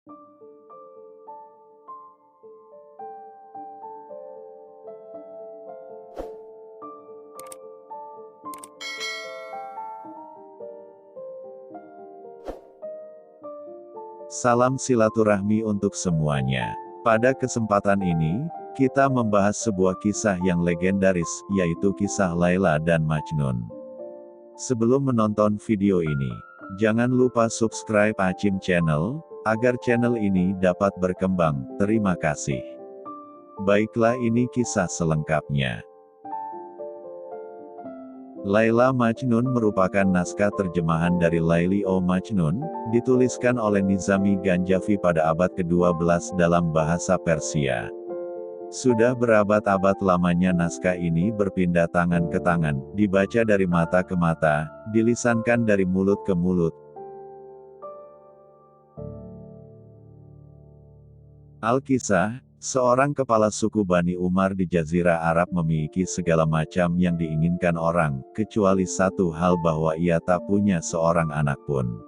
Salam silaturahmi untuk semuanya. Pada kesempatan ini, kita membahas sebuah kisah yang legendaris, yaitu kisah Laila dan Majnun. Sebelum menonton video ini, jangan lupa subscribe Acim Channel, agar channel ini dapat berkembang. Terima kasih. Baiklah, ini kisah selengkapnya. Laila Majnun merupakan naskah terjemahan dari Laili o Majnun, dituliskan oleh Nizami Ganjavi pada abad ke-12 dalam bahasa Persia. Sudah berabad-abad lamanya naskah ini berpindah tangan ke tangan, dibaca dari mata ke mata, dilisankan dari mulut ke mulut. Al-Kisah, seorang kepala suku Bani Umar di Jazirah Arab memiliki segala macam yang diinginkan orang, kecuali satu hal, bahwa ia tak punya seorang anak pun.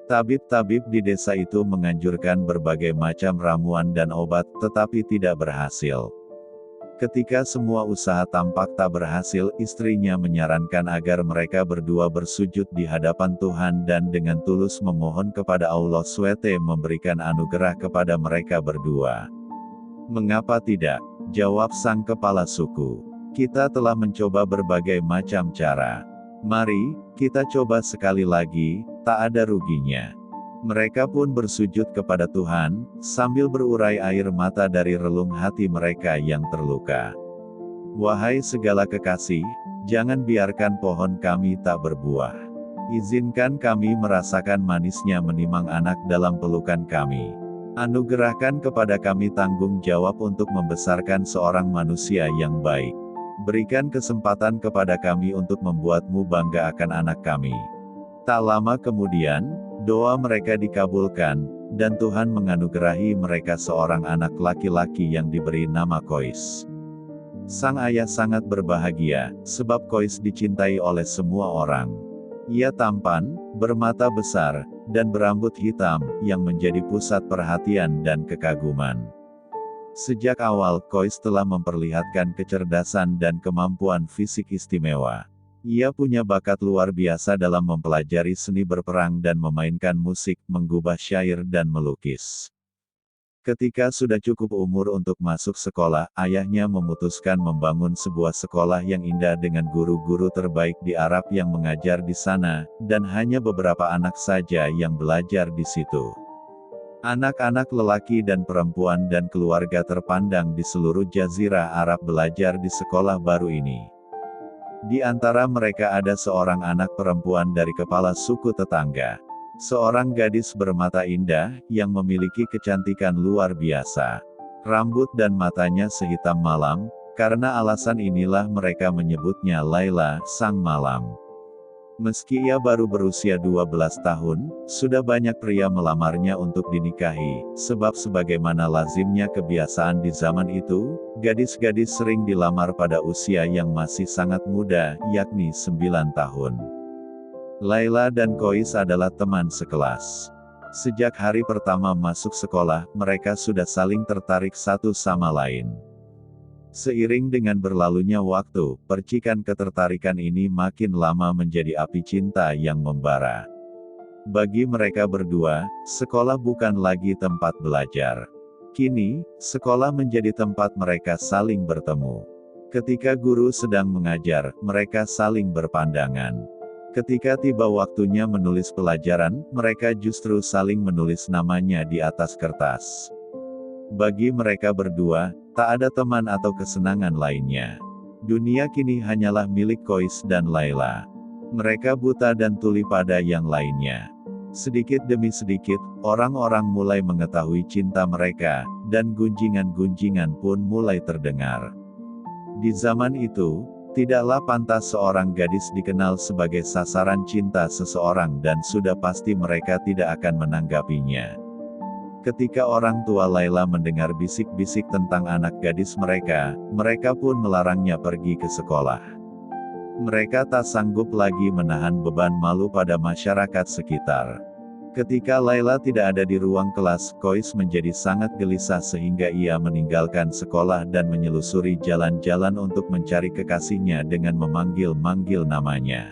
Tabib-tabib di desa itu menganjurkan berbagai macam ramuan dan obat, tetapi tidak berhasil. Ketika semua usaha tampak tak berhasil, istrinya menyarankan agar mereka berdua bersujud di hadapan Tuhan dan dengan tulus memohon kepada Allah SWT memberikan anugerah kepada mereka berdua. "Mengapa tidak?" jawab sang kepala suku. "Kita telah mencoba berbagai macam cara. Mari, kita coba sekali lagi, tak ada ruginya." Mereka pun bersujud kepada Tuhan, sambil berurai air mata dari relung hati mereka yang terluka. "Wahai segala kekasih, jangan biarkan pohon kami tak berbuah. Izinkan kami merasakan manisnya menimang anak dalam pelukan kami. Anugerahkan kepada kami tanggung jawab untuk membesarkan seorang manusia yang baik. Berikan kesempatan kepada kami untuk membuatmu bangga akan anak kami." Tak lama kemudian, doa mereka dikabulkan, dan Tuhan menganugerahi mereka seorang anak laki-laki yang diberi nama Kois. Sang ayah sangat berbahagia, sebab Kois dicintai oleh semua orang. Ia tampan, bermata besar, dan berambut hitam, yang menjadi pusat perhatian dan kekaguman. Sejak awal, Kois telah memperlihatkan kecerdasan dan kemampuan fisik istimewa. Ia punya bakat luar biasa dalam mempelajari seni berperang dan memainkan musik, menggubah syair dan melukis. Ketika sudah cukup umur untuk masuk sekolah, ayahnya memutuskan membangun sebuah sekolah yang indah dengan guru-guru terbaik di Arab yang mengajar di sana, dan hanya beberapa anak saja yang belajar di situ. Anak-anak lelaki dan perempuan dan keluarga terpandang di seluruh Jazirah Arab belajar di sekolah baru ini. Di antara mereka ada seorang anak perempuan dari kepala suku tetangga. Seorang gadis bermata indah, yang memiliki kecantikan luar biasa. Rambut dan matanya sehitam malam, karena alasan inilah mereka menyebutnya Laila, Sang Malam. Meski ia baru berusia 12 tahun, sudah banyak pria melamarnya untuk dinikahi, sebab sebagaimana lazimnya kebiasaan di zaman itu, gadis-gadis sering dilamar pada usia yang masih sangat muda, yakni 9 tahun. Laila dan Kois adalah teman sekelas. Sejak hari pertama masuk sekolah, mereka sudah saling tertarik satu sama lain. Seiring dengan berlalunya waktu, percikan ketertarikan ini makin lama menjadi api cinta yang membara. Bagi mereka berdua, sekolah bukan lagi tempat belajar. Kini, sekolah menjadi tempat mereka saling bertemu. Ketika guru sedang mengajar, mereka saling berpandangan. Ketika tiba waktunya menulis pelajaran, mereka justru saling menulis namanya di atas kertas. Bagi mereka berdua, tak ada teman atau kesenangan lainnya. Dunia kini hanyalah milik Kois dan Laila. Mereka buta dan tuli pada yang lainnya. Sedikit demi sedikit, orang-orang mulai mengetahui cinta mereka, dan gunjingan-gunjingan pun mulai terdengar. Di zaman itu, tidaklah pantas seorang gadis dikenal sebagai sasaran cinta seseorang dan sudah pasti mereka tidak akan menanggapinya. Ketika orang tua Laila mendengar bisik-bisik tentang anak gadis mereka, mereka pun melarangnya pergi ke sekolah. Mereka tak sanggup lagi menahan beban malu pada masyarakat sekitar. Ketika Laila tidak ada di ruang kelas, Kois menjadi sangat gelisah sehingga ia meninggalkan sekolah dan menyelusuri jalan-jalan untuk mencari kekasihnya dengan memanggil-manggil namanya.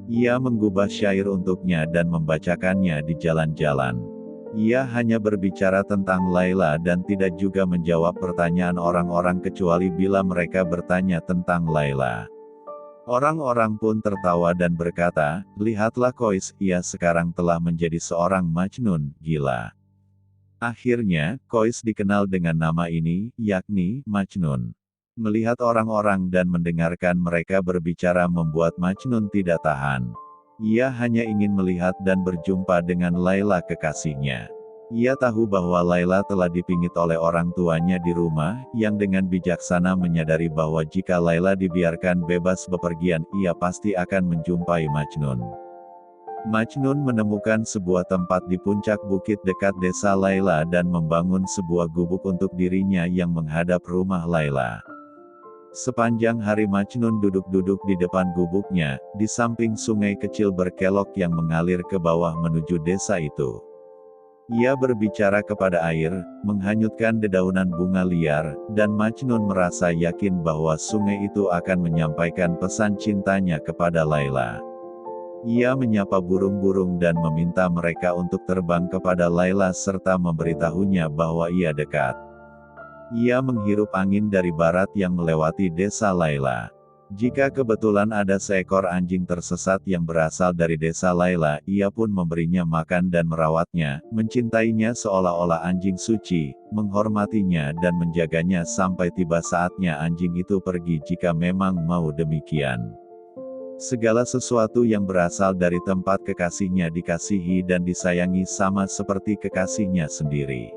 Ia menggubah syair untuknya dan membacakannya di jalan-jalan. Ia hanya berbicara tentang Laila dan tidak juga menjawab pertanyaan orang-orang kecuali bila mereka bertanya tentang Laila. Orang-orang pun tertawa dan berkata, "Lihatlah Kois, ia sekarang telah menjadi seorang Majnun, gila." Akhirnya, Kois dikenal dengan nama ini, yakni Majnun. Melihat orang-orang dan mendengarkan mereka berbicara membuat Majnun tidak tahan. Ia hanya ingin melihat dan berjumpa dengan Laila kekasihnya. Ia tahu bahwa Laila telah dipingit oleh orang tuanya di rumah, yang dengan bijaksana menyadari bahwa jika Laila dibiarkan bebas bepergian, ia pasti akan menjumpai Majnun. Majnun menemukan sebuah tempat di puncak bukit dekat desa Laila dan membangun sebuah gubuk untuk dirinya yang menghadap rumah Laila. Sepanjang hari Majnun duduk-duduk di depan gubuknya, di samping sungai kecil berkelok yang mengalir ke bawah menuju desa itu. Ia berbicara kepada air, menghanyutkan dedaunan bunga liar, dan Majnun merasa yakin bahwa sungai itu akan menyampaikan pesan cintanya kepada Laila. Ia menyapa burung-burung dan meminta mereka untuk terbang kepada Laila serta memberitahunya bahwa ia dekat. Ia menghirup angin dari barat yang melewati desa Laila. Jika kebetulan ada seekor anjing tersesat yang berasal dari desa Laila, ia pun memberinya makan dan merawatnya, mencintainya seolah-olah anjing suci, menghormatinya dan menjaganya sampai tiba saatnya anjing itu pergi jika memang mau demikian. Segala sesuatu yang berasal dari tempat kekasihnya dikasihi dan disayangi sama seperti kekasihnya sendiri.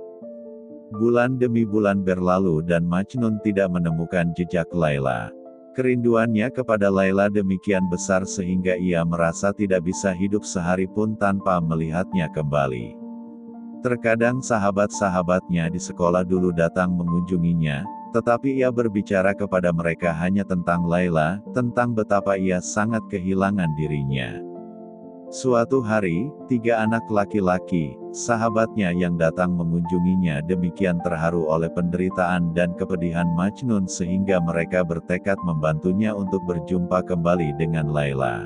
Bulan demi bulan berlalu dan Majnun tidak menemukan jejak Laila. Kerinduannya kepada Laila demikian besar sehingga ia merasa tidak bisa hidup sehari pun tanpa melihatnya kembali. Terkadang sahabat-sahabatnya di sekolah dulu datang mengunjunginya, tetapi ia berbicara kepada mereka hanya tentang Laila, tentang betapa ia sangat kehilangan dirinya. Suatu hari, 3 anak laki-laki, sahabatnya yang datang mengunjunginya demikian terharu oleh penderitaan dan kepedihan Majnun sehingga mereka bertekad membantunya untuk berjumpa kembali dengan Laila.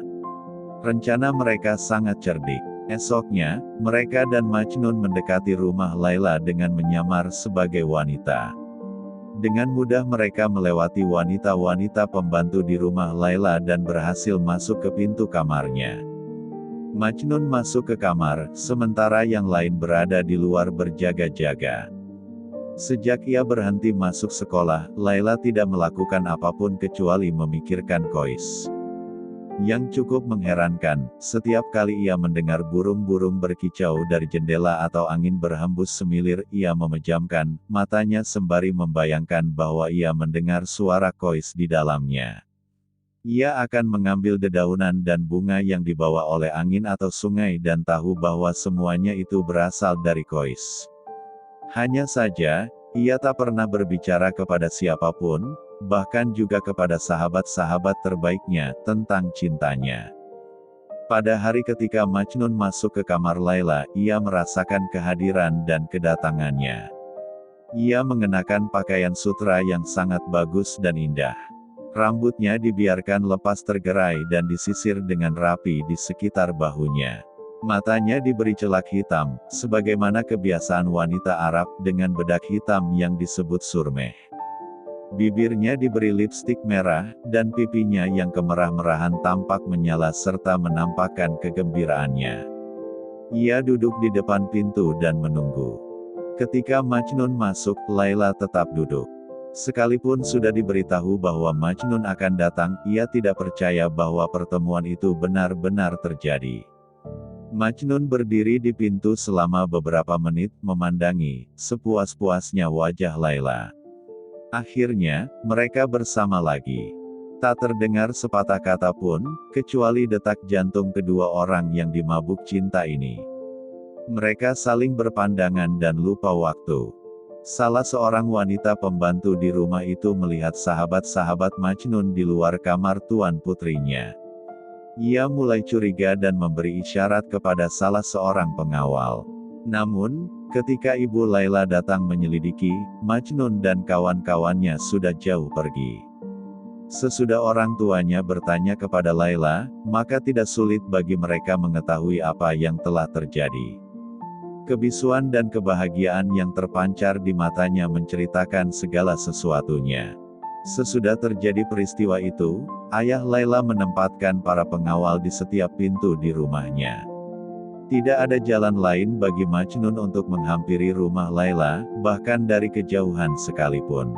Rencana mereka sangat cerdik. Esoknya, mereka dan Majnun mendekati rumah Laila dengan menyamar sebagai wanita. Dengan mudah mereka melewati wanita-wanita pembantu di rumah Laila dan berhasil masuk ke pintu kamarnya. Majnun masuk ke kamar, sementara yang lain berada di luar berjaga-jaga. Sejak ia berhenti masuk sekolah, Laila tidak melakukan apapun kecuali memikirkan Kois. Yang cukup mengherankan, setiap kali ia mendengar burung-burung berkicau dari jendela atau angin berhembus semilir, ia memejamkan matanya sembari membayangkan bahwa ia mendengar suara Kois di dalamnya. Ia akan mengambil dedaunan dan bunga yang dibawa oleh angin atau sungai dan tahu bahwa semuanya itu berasal dari Kois. Hanya saja, ia tak pernah berbicara kepada siapapun, bahkan juga kepada sahabat-sahabat terbaiknya, tentang cintanya. Pada hari ketika Majnun masuk ke kamar Laila, ia merasakan kehadiran dan kedatangannya. Ia mengenakan pakaian sutra yang sangat bagus dan indah. Rambutnya dibiarkan lepas tergerai dan disisir dengan rapi di sekitar bahunya. Matanya diberi celak hitam, sebagaimana kebiasaan wanita Arab dengan bedak hitam yang disebut surmeh. Bibirnya diberi lipstik merah, dan pipinya yang kemerah-merahan tampak menyala serta menampakkan kegembiraannya. Ia duduk di depan pintu dan menunggu. Ketika Majnun masuk, Laila tetap duduk. Sekalipun sudah diberitahu bahwa Majnun akan datang, ia tidak percaya bahwa pertemuan itu benar-benar terjadi. Majnun berdiri di pintu selama beberapa menit, memandangi sepuas-puasnya wajah Laila. Akhirnya, mereka bersama lagi. Tak terdengar sepatah kata pun, kecuali detak jantung kedua orang yang dimabuk cinta ini. Mereka saling berpandangan dan lupa waktu. Salah seorang wanita pembantu di rumah itu melihat sahabat-sahabat Majnun di luar kamar tuan putrinya. Ia mulai curiga dan memberi isyarat kepada salah seorang pengawal. Namun, ketika Ibu Laila datang menyelidiki, Majnun dan kawan-kawannya sudah jauh pergi. Sesudah orang tuanya bertanya kepada Laila, maka tidak sulit bagi mereka mengetahui apa yang telah terjadi. Kebisuan dan kebahagiaan yang terpancar di matanya menceritakan segala sesuatunya. Sesudah terjadi peristiwa itu, ayah Laila menempatkan para pengawal di setiap pintu di rumahnya. Tidak ada jalan lain bagi Majnun untuk menghampiri rumah Laila, bahkan dari kejauhan sekalipun.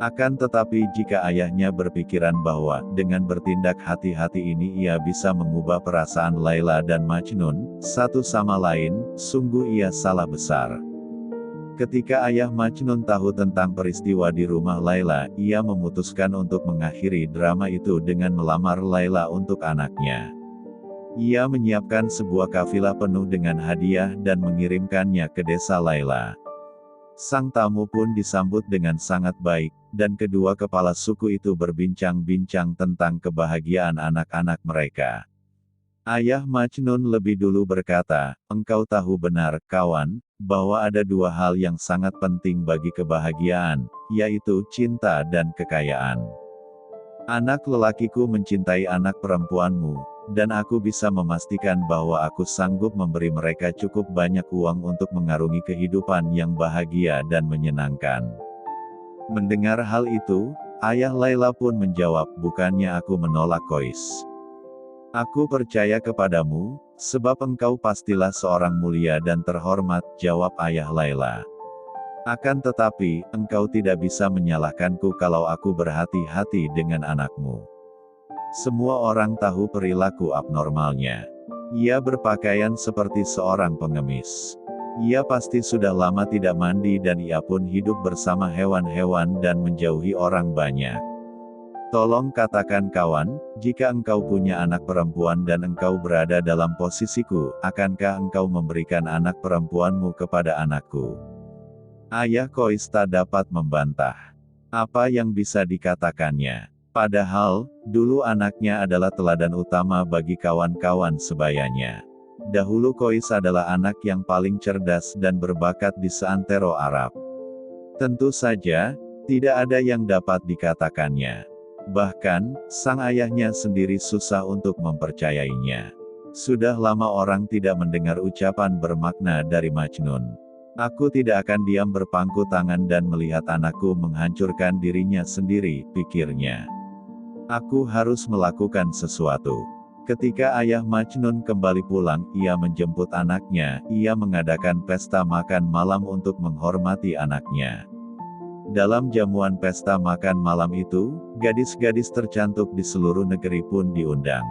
Akan tetapi jika ayahnya berpikiran bahwa, dengan bertindak hati-hati ini ia bisa mengubah perasaan Laila dan Majnun, satu sama lain, sungguh ia salah besar. Ketika ayah Majnun tahu tentang peristiwa di rumah Laila, ia memutuskan untuk mengakhiri drama itu dengan melamar Laila untuk anaknya. Ia menyiapkan sebuah kafilah penuh dengan hadiah dan mengirimkannya ke desa Laila. Sang tamu pun disambut dengan sangat baik, dan kedua kepala suku itu berbincang-bincang tentang kebahagiaan anak-anak mereka. Ayah Majnun lebih dulu berkata, "Engkau tahu benar, kawan, bahwa ada dua hal yang sangat penting bagi kebahagiaan, yaitu cinta dan kekayaan. Anak lelakiku mencintai anak perempuanmu, dan aku bisa memastikan bahwa aku sanggup memberi mereka cukup banyak uang untuk mengarungi kehidupan yang bahagia dan menyenangkan." Mendengar hal itu, ayah Laila pun menjawab, "Bukannya aku menolak Kois. Aku percaya kepadamu, sebab engkau pastilah seorang mulia dan terhormat," jawab ayah Laila. "Akan tetapi, engkau tidak bisa menyalahkanku kalau aku berhati-hati dengan anakmu. Semua orang tahu perilaku abnormalnya. Ia berpakaian seperti seorang pengemis. Ia pasti sudah lama tidak mandi dan ia pun hidup bersama hewan-hewan dan menjauhi orang banyak. Tolong katakan kawan, jika engkau punya anak perempuan dan engkau berada dalam posisiku, akankah engkau memberikan anak perempuanmu kepada anakku?" Ayah Kois tak dapat membantah. Apa yang bisa dikatakannya? Padahal, dulu anaknya adalah teladan utama bagi kawan-kawan sebayanya. Dahulu Kois adalah anak yang paling cerdas dan berbakat di seantero Arab. Tentu saja, tidak ada yang dapat dikatakannya. Bahkan, sang ayahnya sendiri susah untuk mempercayainya. Sudah lama orang tidak mendengar ucapan bermakna dari Majnun. "Aku tidak akan diam berpangku tangan dan melihat anakku menghancurkan dirinya sendiri," pikirnya. "Aku harus melakukan sesuatu." Ketika ayah Majnun kembali pulang, ia menjemput anaknya, ia mengadakan pesta makan malam untuk menghormati anaknya. Dalam jamuan pesta makan malam itu, gadis-gadis tercantik di seluruh negeri pun diundang.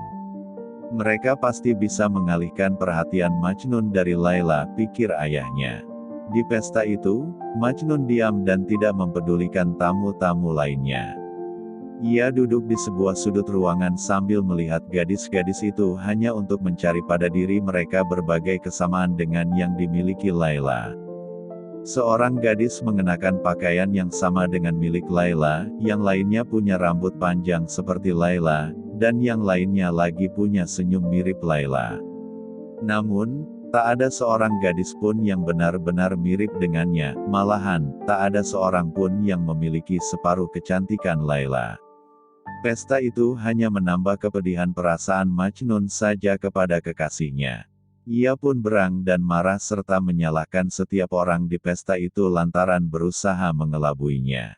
Mereka pasti bisa mengalihkan perhatian Majnun dari Laila, pikir ayahnya. Di pesta itu, Majnun diam dan tidak mempedulikan tamu-tamu lainnya. Ia duduk di sebuah sudut ruangan sambil melihat gadis-gadis itu hanya untuk mencari pada diri mereka berbagai kesamaan dengan yang dimiliki Laila. Seorang gadis mengenakan pakaian yang sama dengan milik Laila, yang lainnya punya rambut panjang seperti Laila, dan yang lainnya lagi punya senyum mirip Laila. Namun, tak ada seorang gadis pun yang benar-benar mirip dengannya, malahan, tak ada seorang pun yang memiliki separuh kecantikan Laila. Pesta itu hanya menambah kepedihan perasaan Majnun saja kepada kekasihnya. Ia pun berang dan marah serta menyalahkan setiap orang di pesta itu lantaran berusaha mengelabuinya.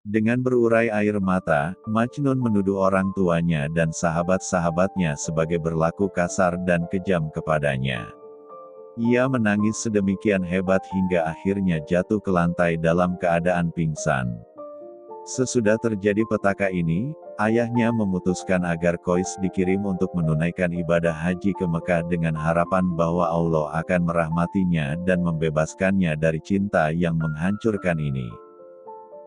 Dengan berurai air mata, Majnun menuduh orang tuanya dan sahabat-sahabatnya sebagai berlaku kasar dan kejam kepadanya. Ia menangis sedemikian hebat hingga akhirnya jatuh ke lantai dalam keadaan pingsan. Sesudah terjadi petaka ini, ayahnya memutuskan agar Kois dikirim untuk menunaikan ibadah haji ke Mekah dengan harapan bahwa Allah akan merahmatinya dan membebaskannya dari cinta yang menghancurkan ini.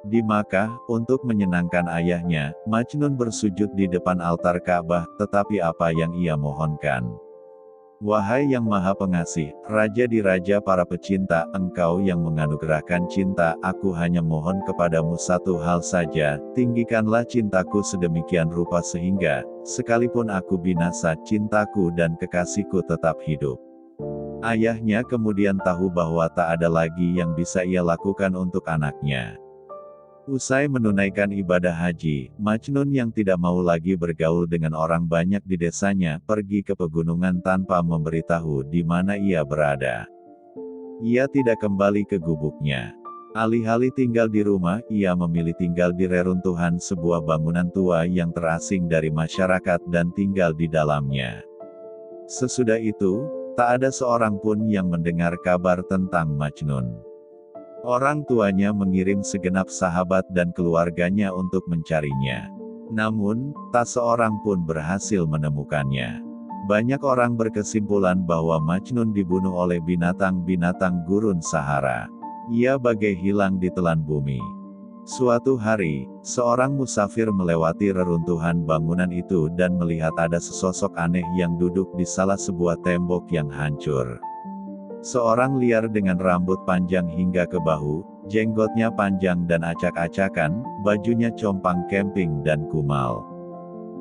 Di Makkah, untuk menyenangkan ayahnya, Majnun bersujud di depan altar Ka'bah, tetapi apa yang ia mohonkan? Wahai yang Maha Pengasih, Raja di Raja para pecinta, Engkau yang menganugerahkan cinta, aku hanya mohon kepadamu satu hal saja, tinggikanlah cintaku sedemikian rupa sehingga, sekalipun aku binasa, cintaku dan kekasihku tetap hidup. Ayahnya kemudian tahu bahwa tak ada lagi yang bisa ia lakukan untuk anaknya. Usai menunaikan ibadah haji, Majnun yang tidak mau lagi bergaul dengan orang banyak di desanya, pergi ke pegunungan tanpa memberitahu di mana ia berada. Ia tidak kembali ke gubuknya. Alih-alih tinggal di rumah, ia memilih tinggal di reruntuhan sebuah bangunan tua yang terasing dari masyarakat dan tinggal di dalamnya. Sesudah itu, tak ada seorang pun yang mendengar kabar tentang Majnun. Orang tuanya mengirim segenap sahabat dan keluarganya untuk mencarinya. Namun, tak seorang pun berhasil menemukannya. Banyak orang berkesimpulan bahwa Majnun dibunuh oleh binatang-binatang gurun Sahara. Ia bagai hilang di telan bumi. Suatu hari, seorang musafir melewati reruntuhan bangunan itu dan melihat ada sesosok aneh yang duduk di salah sebuah tembok yang hancur. Seorang liar dengan rambut panjang hingga ke bahu, jenggotnya panjang dan acak-acakan, bajunya compang camping dan kumal.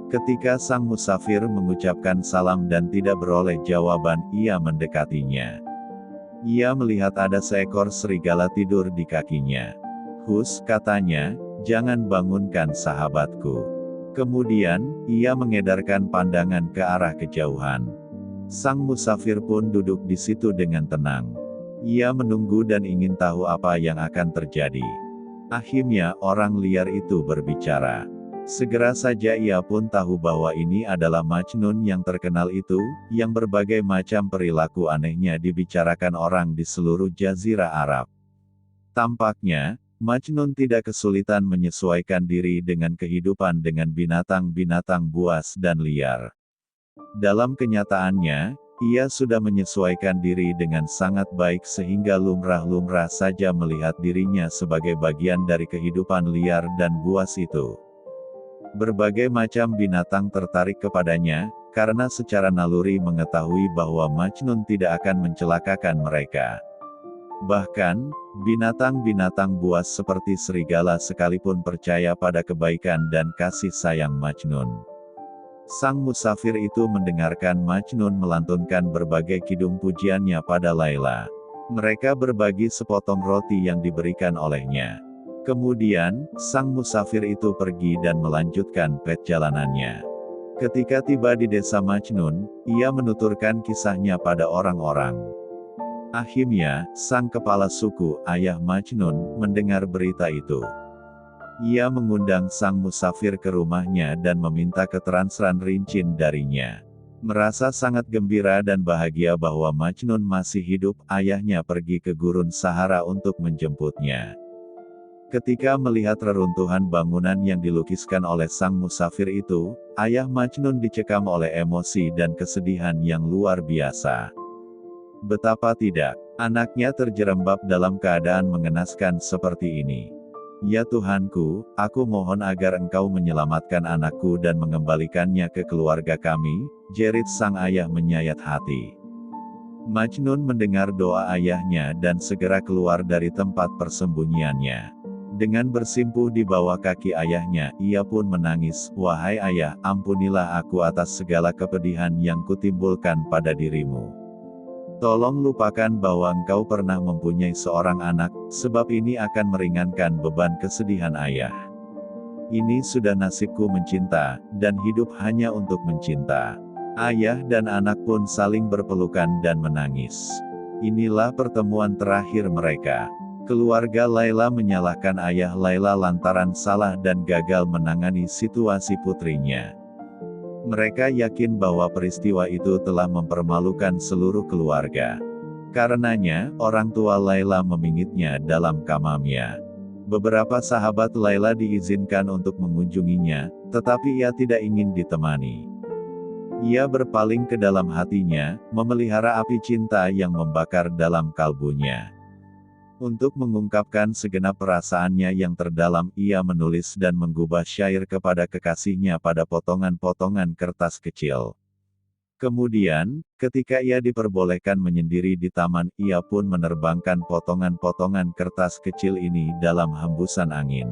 Ketika sang musafir mengucapkan salam dan tidak beroleh jawaban, ia mendekatinya. Ia melihat ada seekor serigala tidur di kakinya. "Hus," katanya, "jangan bangunkan sahabatku." Kemudian, ia mengedarkan pandangan ke arah kejauhan. Sang musafir pun duduk di situ dengan tenang. Ia menunggu dan ingin tahu apa yang akan terjadi. Akhirnya, orang liar itu berbicara. Segera saja ia pun tahu bahwa ini adalah Majnun yang terkenal itu, yang berbagai macam perilaku anehnya dibicarakan orang di seluruh Jazirah Arab. Tampaknya, Majnun tidak kesulitan menyesuaikan diri dengan kehidupan dengan binatang-binatang buas dan liar. Dalam kenyataannya, ia sudah menyesuaikan diri dengan sangat baik sehingga lumrah-lumrah saja melihat dirinya sebagai bagian dari kehidupan liar dan buas itu. Berbagai macam binatang tertarik kepadanya, karena secara naluri mengetahui bahwa Majnun tidak akan mencelakakan mereka. Bahkan, binatang-binatang buas seperti serigala sekalipun percaya pada kebaikan dan kasih sayang Majnun. Sang musafir itu mendengarkan Majnun melantunkan berbagai kidung pujiannya pada Laila. Mereka berbagi sepotong roti yang diberikan olehnya. Kemudian, sang musafir itu pergi dan melanjutkan perjalanannya. Ketika tiba di desa Majnun, ia menuturkan kisahnya pada orang-orang. Akhirnya, sang kepala suku, ayah Majnun, mendengar berita itu. Ia mengundang sang musafir ke rumahnya dan meminta keterangan rinci darinya. Merasa sangat gembira dan bahagia bahwa Majnun masih hidup, ayahnya pergi ke gurun Sahara untuk menjemputnya. Ketika melihat reruntuhan bangunan yang dilukiskan oleh sang musafir itu, ayah Majnun dicekam oleh emosi dan kesedihan yang luar biasa. Betapa tidak, anaknya terjerembab dalam keadaan mengenaskan seperti ini. "Ya Tuhanku, aku mohon agar Engkau menyelamatkan anakku dan mengembalikannya ke keluarga kami," jerit sang ayah menyayat hati. Majnun mendengar doa ayahnya dan segera keluar dari tempat persembunyiannya. Dengan bersimpuh di bawah kaki ayahnya, ia pun menangis, "Wahai ayah, ampunilah aku atas segala kepedihan yang kutimbulkan pada dirimu. Tolong lupakan bahwa engkau pernah mempunyai seorang anak, sebab ini akan meringankan beban kesedihan ayah. Ini sudah nasibku mencinta, dan hidup hanya untuk mencinta." Ayah dan anak pun saling berpelukan dan menangis. Inilah pertemuan terakhir mereka. Keluarga Laila menyalahkan ayah Laila lantaran salah dan gagal menangani situasi putrinya. Mereka yakin bahwa peristiwa itu telah mempermalukan seluruh keluarga. Karenanya, orang tua Laila memingitnya dalam kamamnya. Beberapa sahabat Laila diizinkan untuk mengunjunginya, tetapi ia tidak ingin ditemani. Ia berpaling ke dalam hatinya, memelihara api cinta yang membakar dalam kalbunya. Untuk mengungkapkan segenap perasaannya yang terdalam, ia menulis dan menggubah syair kepada kekasihnya pada potongan-potongan kertas kecil. Kemudian, ketika ia diperbolehkan menyendiri di taman, ia pun menerbangkan potongan-potongan kertas kecil ini dalam hembusan angin.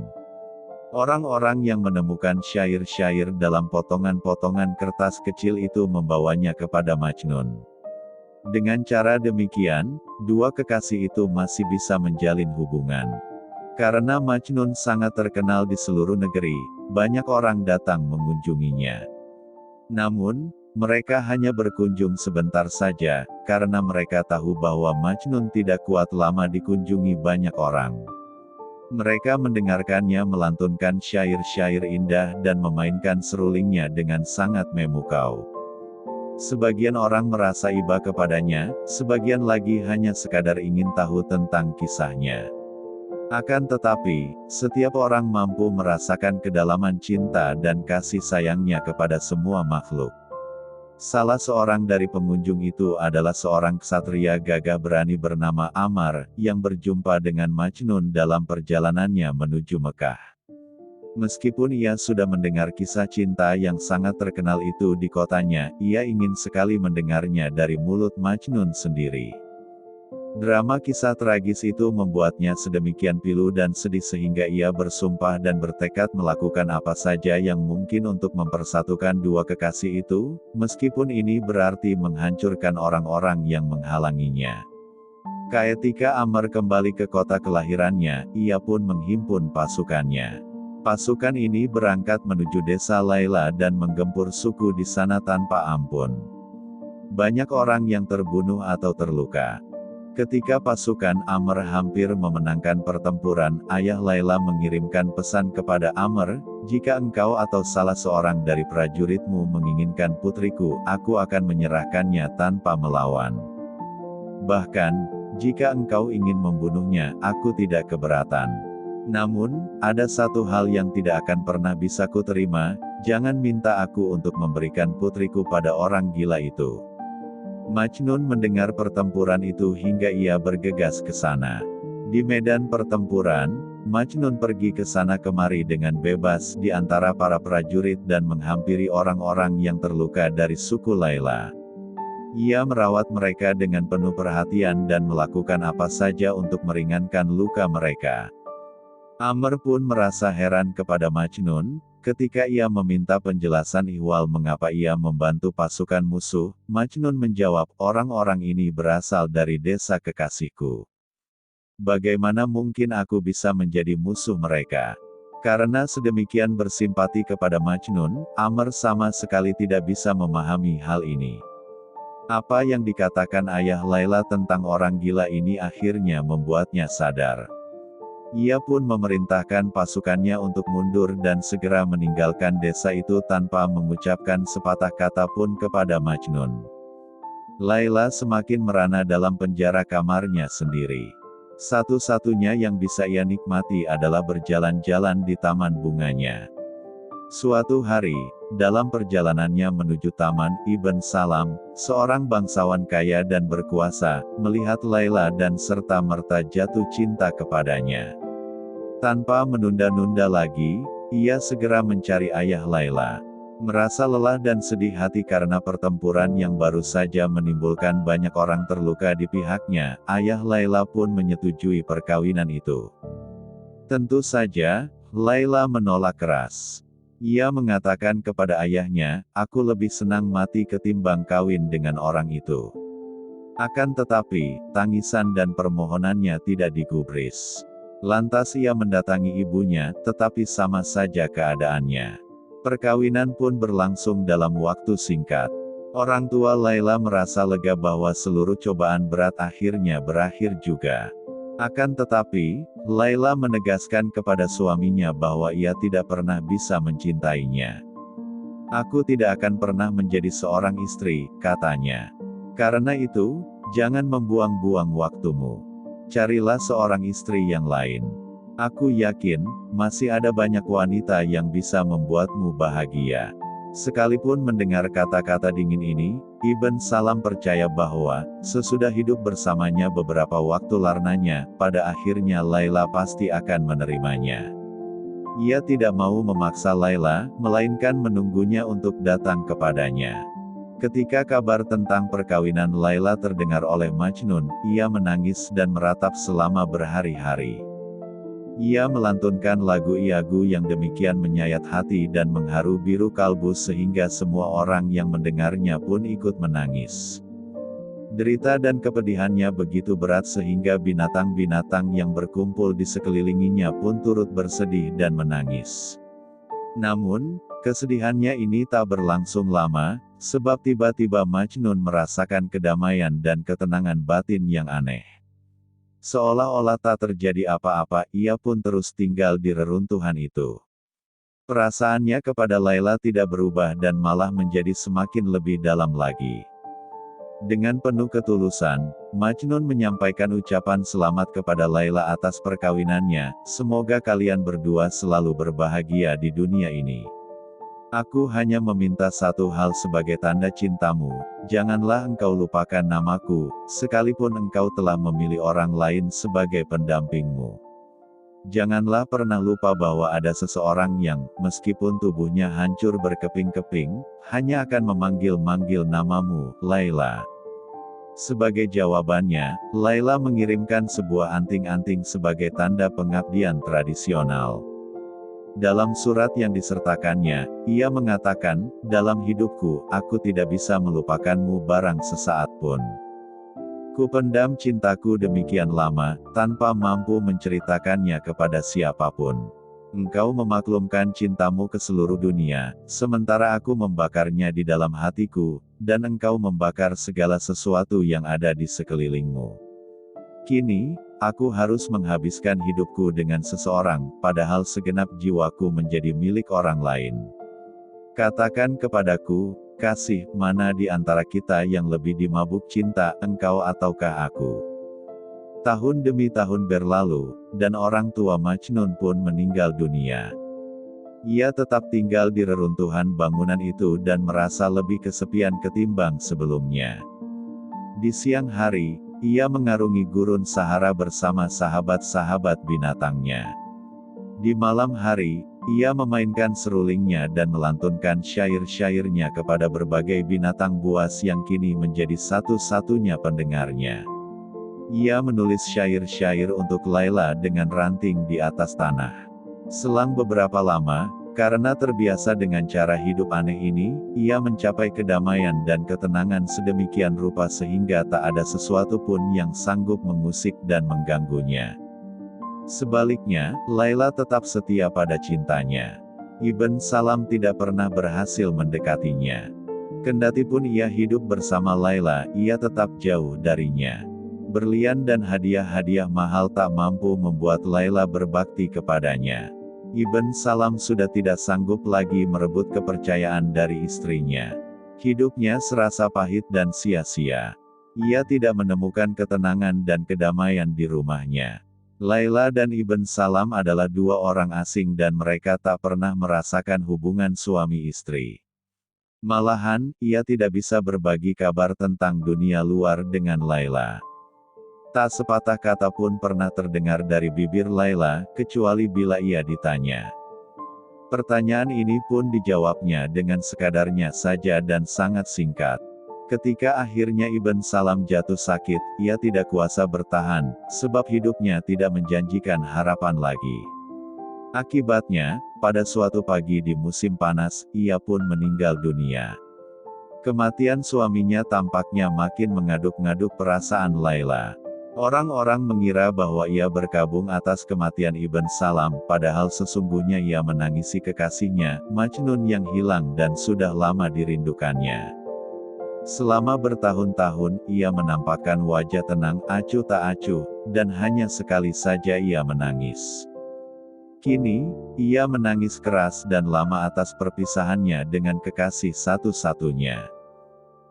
Orang-orang yang menemukan syair-syair dalam potongan-potongan kertas kecil itu membawanya kepada Majnun. Dengan cara demikian, dua kekasih itu masih bisa menjalin hubungan. Karena Majnun sangat terkenal di seluruh negeri, banyak orang datang mengunjunginya. Namun, mereka hanya berkunjung sebentar saja, karena mereka tahu bahwa Majnun tidak kuat lama dikunjungi banyak orang. Mereka mendengarkannya melantunkan syair-syair indah dan memainkan serulingnya dengan sangat memukau. Sebagian orang merasa iba kepadanya, sebagian lagi hanya sekadar ingin tahu tentang kisahnya. Akan tetapi, setiap orang mampu merasakan kedalaman cinta dan kasih sayangnya kepada semua makhluk. Salah seorang dari pengunjung itu adalah seorang ksatria gagah berani bernama Amar, yang berjumpa dengan Majnun dalam perjalanannya menuju Mekah. Meskipun ia sudah mendengar kisah cinta yang sangat terkenal itu di kotanya, ia ingin sekali mendengarnya dari mulut Majnun sendiri. Drama kisah tragis itu membuatnya sedemikian pilu dan sedih sehingga ia bersumpah dan bertekad melakukan apa saja yang mungkin untuk mempersatukan dua kekasih itu, meskipun ini berarti menghancurkan orang-orang yang menghalanginya. Ketika Amr kembali ke kota kelahirannya, ia pun menghimpun pasukannya. Pasukan ini berangkat menuju desa Laila dan menggempur suku di sana tanpa ampun. Banyak orang yang terbunuh atau terluka. Ketika pasukan Amr hampir memenangkan pertempuran, ayah Laila mengirimkan pesan kepada Amr, "Jika engkau atau salah seorang dari prajuritmu menginginkan putriku, aku akan menyerahkannya tanpa melawan. Bahkan, jika engkau ingin membunuhnya, aku tidak keberatan. Namun, ada satu hal yang tidak akan pernah bisa kuterima, jangan minta aku untuk memberikan putriku pada orang gila itu." Majnun mendengar pertempuran itu hingga ia bergegas ke sana. Di medan pertempuran, Majnun pergi ke sana kemari dengan bebas di antara para prajurit dan menghampiri orang-orang yang terluka dari suku Laila. Ia merawat mereka dengan penuh perhatian dan melakukan apa saja untuk meringankan luka mereka. Amr pun merasa heran kepada Majnun. Ketika ia meminta penjelasan ihwal mengapa ia membantu pasukan musuh, Majnun menjawab, "Orang-orang ini berasal dari desa kekasihku. Bagaimana mungkin aku bisa menjadi musuh mereka?" Karena sedemikian bersimpati kepada Majnun, Amr sama sekali tidak bisa memahami hal ini. Apa yang dikatakan ayah Laila tentang orang gila ini akhirnya membuatnya sadar. Ia pun memerintahkan pasukannya untuk mundur dan segera meninggalkan desa itu tanpa mengucapkan sepatah kata pun kepada Majnun. Laila semakin merana dalam penjara kamarnya sendiri. Satu-satunya yang bisa ia nikmati adalah berjalan-jalan di taman bunganya. Suatu hari, dalam perjalanannya menuju taman, Ibn Salam, seorang bangsawan kaya dan berkuasa, melihat Laila dan serta-merta jatuh cinta kepadanya. Tanpa menunda-nunda lagi, ia segera mencari ayah Laila. Merasa lelah dan sedih hati karena pertempuran yang baru saja menimbulkan banyak orang terluka di pihaknya, ayah Laila pun menyetujui perkawinan itu. Tentu saja, Laila menolak keras. Ia mengatakan kepada ayahnya, "Aku lebih senang mati ketimbang kawin dengan orang itu." Akan tetapi, tangisan dan permohonannya tidak digubris. Lantas ia mendatangi ibunya, tetapi sama saja keadaannya. Perkawinan pun berlangsung dalam waktu singkat. Orang tua Laila merasa lega bahwa seluruh cobaan berat akhirnya berakhir juga. Akan tetapi, Laila menegaskan kepada suaminya bahwa ia tidak pernah bisa mencintainya. "Aku tidak akan pernah menjadi seorang istri," katanya. "Karena itu, jangan membuang-buang waktumu. Carilah seorang istri yang lain. Aku yakin, masih ada banyak wanita yang bisa membuatmu bahagia." Sekalipun mendengar kata-kata dingin ini, Ibn Salam percaya bahwa, sesudah hidup bersamanya beberapa waktu lamanya, pada akhirnya Laila pasti akan menerimanya. Ia tidak mau memaksa Laila, melainkan menunggunya untuk datang kepadanya. Ketika kabar tentang perkawinan Laila terdengar oleh Majnun, ia menangis dan meratap selama berhari-hari. Ia melantunkan lagu Iagu yang demikian menyayat hati dan mengharu biru kalbu sehingga semua orang yang mendengarnya pun ikut menangis. Derita dan kepedihannya begitu berat sehingga binatang-binatang yang berkumpul di sekelilinginya pun turut bersedih dan menangis. Namun, kesedihannya ini tak berlangsung lama, sebab tiba-tiba Majnun merasakan kedamaian dan ketenangan batin yang aneh. Seolah-olah tak terjadi apa-apa, ia pun terus tinggal di reruntuhan itu. Perasaannya kepada Laila tidak berubah dan malah menjadi semakin lebih dalam lagi. Dengan penuh ketulusan, Majnun menyampaikan ucapan selamat kepada Laila atas perkawinannya, semoga kalian berdua selalu berbahagia di dunia ini. Aku hanya meminta satu hal sebagai tanda cintamu, janganlah engkau lupakan namaku, sekalipun engkau telah memilih orang lain sebagai pendampingmu. Janganlah pernah lupa bahwa ada seseorang yang, meskipun tubuhnya hancur berkeping-keping, hanya akan memanggil-manggil namamu, Laila. Sebagai jawabannya, Laila mengirimkan sebuah anting-anting sebagai tanda pengabdian tradisional. Dalam surat yang disertakannya, ia mengatakan, dalam hidupku, aku tidak bisa melupakanmu barang sesaat pun. Kupendam cintaku demikian lama, tanpa mampu menceritakannya kepada siapapun. Engkau memaklumkan cintamu ke seluruh dunia, sementara aku membakarnya di dalam hatiku, dan engkau membakar segala sesuatu yang ada di sekelilingmu. Kini, aku harus menghabiskan hidupku dengan seseorang, padahal segenap jiwaku menjadi milik orang lain. Katakan kepadaku, kasih, mana di antara kita yang lebih dimabuk cinta, engkau ataukah aku? Tahun demi tahun berlalu, dan orang tua Majnun pun meninggal dunia. Ia tetap tinggal di reruntuhan bangunan itu dan merasa lebih kesepian ketimbang sebelumnya. Di siang hari, ia mengarungi gurun Sahara bersama sahabat-sahabat binatangnya. Di malam hari, ia memainkan serulingnya dan melantunkan syair-syairnya kepada berbagai binatang buas yang kini menjadi satu-satunya pendengarnya. Ia menulis syair-syair untuk Laila dengan ranting di atas tanah. Selang beberapa lama, karena terbiasa dengan cara hidup aneh ini, ia mencapai kedamaian dan ketenangan sedemikian rupa sehingga tak ada sesuatu pun yang sanggup mengusik dan mengganggunya. Sebaliknya, Laila tetap setia pada cintanya. Ibn Salam tidak pernah berhasil mendekatinya. Kendatipun ia hidup bersama Laila, ia tetap jauh darinya. Berlian dan hadiah-hadiah mahal tak mampu membuat Laila berbakti kepadanya. Ibn Salam sudah tidak sanggup lagi merebut kepercayaan dari istrinya. Hidupnya serasa pahit dan sia-sia. Ia tidak menemukan ketenangan dan kedamaian di rumahnya. Laila dan Ibn Salam adalah dua orang asing dan mereka tak pernah merasakan hubungan suami istri. Malahan, ia tidak bisa berbagi kabar tentang dunia luar dengan Laila. Tak sepatah kata pun pernah terdengar dari bibir Laila, kecuali bila ia ditanya. Pertanyaan ini pun dijawabnya dengan sekadarnya saja dan sangat singkat. Ketika akhirnya Ibn Salam jatuh sakit, ia tidak kuasa bertahan, sebab hidupnya tidak menjanjikan harapan lagi. Akibatnya, pada suatu pagi di musim panas, ia pun meninggal dunia. Kematian suaminya tampaknya makin mengaduk-ngaduk perasaan Laila. Orang-orang mengira bahwa ia berkabung atas kematian Ibn Salam, padahal sesungguhnya ia menangisi kekasihnya, Majnun yang hilang dan sudah lama dirindukannya. Selama bertahun-tahun, ia menampakkan wajah tenang, acuh tak acuh, dan hanya sekali saja ia menangis. Kini, ia menangis keras dan lama atas perpisahannya dengan kekasih satu-satunya.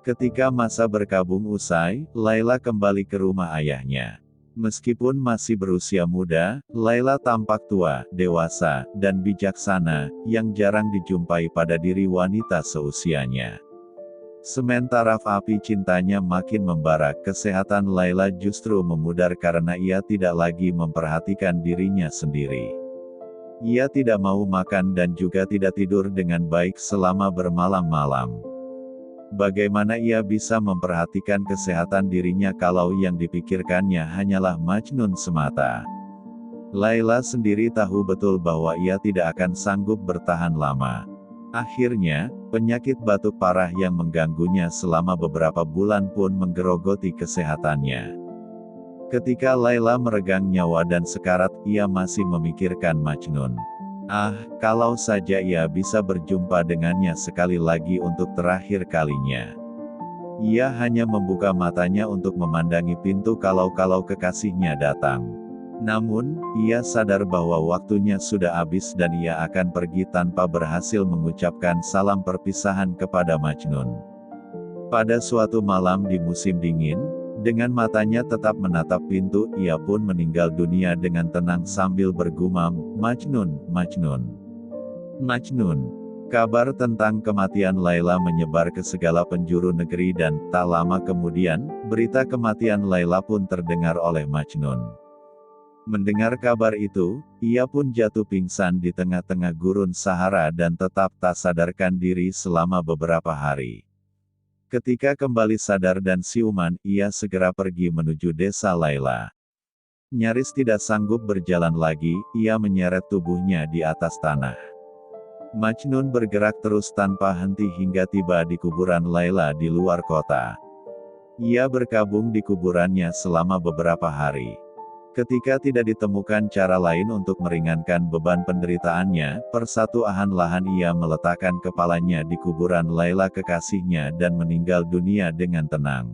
Ketika masa berkabung usai, Laila kembali ke rumah ayahnya. Meskipun masih berusia muda, Laila tampak tua, dewasa, dan bijaksana, yang jarang dijumpai pada diri wanita seusianya. Sementara api cintanya makin membara, kesehatan Laila justru memudar karena ia tidak lagi memperhatikan dirinya sendiri. Ia tidak mau makan dan juga tidak tidur dengan baik selama bermalam-malam. Bagaimana ia bisa memperhatikan kesehatan dirinya kalau yang dipikirkannya hanyalah Majnun semata? Laila sendiri tahu betul bahwa ia tidak akan sanggup bertahan lama. Akhirnya, penyakit batuk parah yang mengganggunya selama beberapa bulan pun menggerogoti kesehatannya. Ketika Laila meregang nyawa dan sekarat, ia masih memikirkan Majnun. Kalau saja ia bisa berjumpa dengannya sekali lagi untuk terakhir kalinya. Ia hanya membuka matanya untuk memandangi pintu kalau kekasihnya datang. Namun, ia sadar bahwa waktunya sudah habis dan ia akan pergi tanpa berhasil mengucapkan salam perpisahan kepada Majnun. Pada suatu malam di musim dingin, dengan matanya tetap menatap pintu, ia pun meninggal dunia dengan tenang sambil bergumam, "Majnun, Majnun, Majnun." Kabar tentang kematian Laila menyebar ke segala penjuru negeri dan, tak lama kemudian, berita kematian Laila pun terdengar oleh Majnun. Mendengar kabar itu, ia pun jatuh pingsan di tengah-tengah gurun Sahara dan tetap tak sadarkan diri selama beberapa hari. Ketika kembali sadar dan siuman, ia segera pergi menuju desa Laila. Nyaris tidak sanggup berjalan lagi, ia menyeret tubuhnya di atas tanah. Majnun bergerak terus tanpa henti hingga tiba di kuburan Laila di luar kota. Ia berkabung di kuburannya selama beberapa hari. Ketika tidak ditemukan cara lain untuk meringankan beban penderitaannya, perlahan-lahan ia meletakkan kepalanya di kuburan Laila kekasihnya dan meninggal dunia dengan tenang.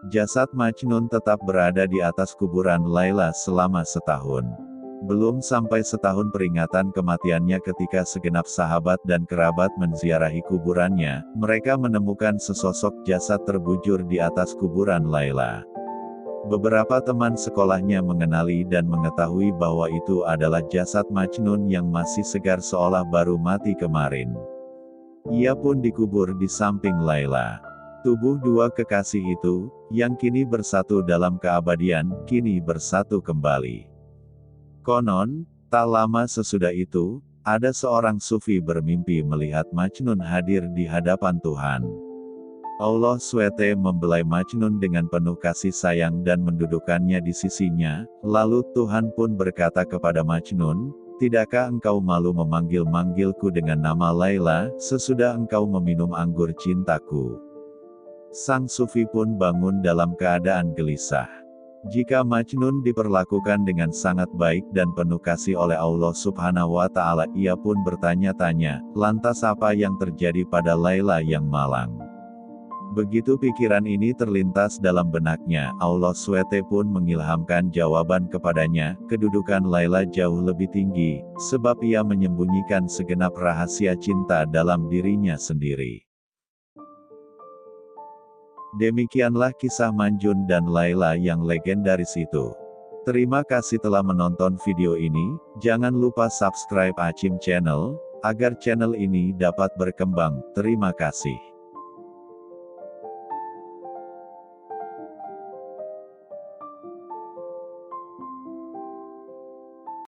Jasad Majnun tetap berada di atas kuburan Laila selama setahun. Belum sampai setahun peringatan kematiannya ketika segenap sahabat dan kerabat menziarahi kuburannya, mereka menemukan sesosok jasad terbujur di atas kuburan Laila. Beberapa teman sekolahnya mengenali dan mengetahui bahwa itu adalah jasad Majnun yang masih segar seolah baru mati kemarin. Ia pun dikubur di samping Laila. Tubuh dua kekasih itu, yang kini bersatu dalam keabadian, kini bersatu kembali. Konon, tak lama sesudah itu, ada seorang sufi bermimpi melihat Majnun hadir di hadapan Tuhan. Allah SWT membelai Majnun dengan penuh kasih sayang dan mendudukkannya di sisinya, lalu Tuhan pun berkata kepada Majnun, "Tidakkah engkau malu memanggil-manggilku dengan nama Laila, sesudah engkau meminum anggur cintaku?" Sang sufi pun bangun dalam keadaan gelisah. Jika Majnun diperlakukan dengan sangat baik dan penuh kasih oleh Allah Subhanahu wa Ta'ala, ia pun bertanya-tanya, lantas apa yang terjadi pada Laila yang malang? Begitu pikiran ini terlintas dalam benaknya, Allah SWT pun mengilhamkan jawaban kepadanya, kedudukan Laila jauh lebih tinggi, sebab ia menyembunyikan segenap rahasia cinta dalam dirinya sendiri. Demikianlah kisah Majnun dan Laila yang legendaris itu. Terima kasih telah menonton video ini, jangan lupa subscribe Achim Channel, agar channel ini dapat berkembang. Terima kasih.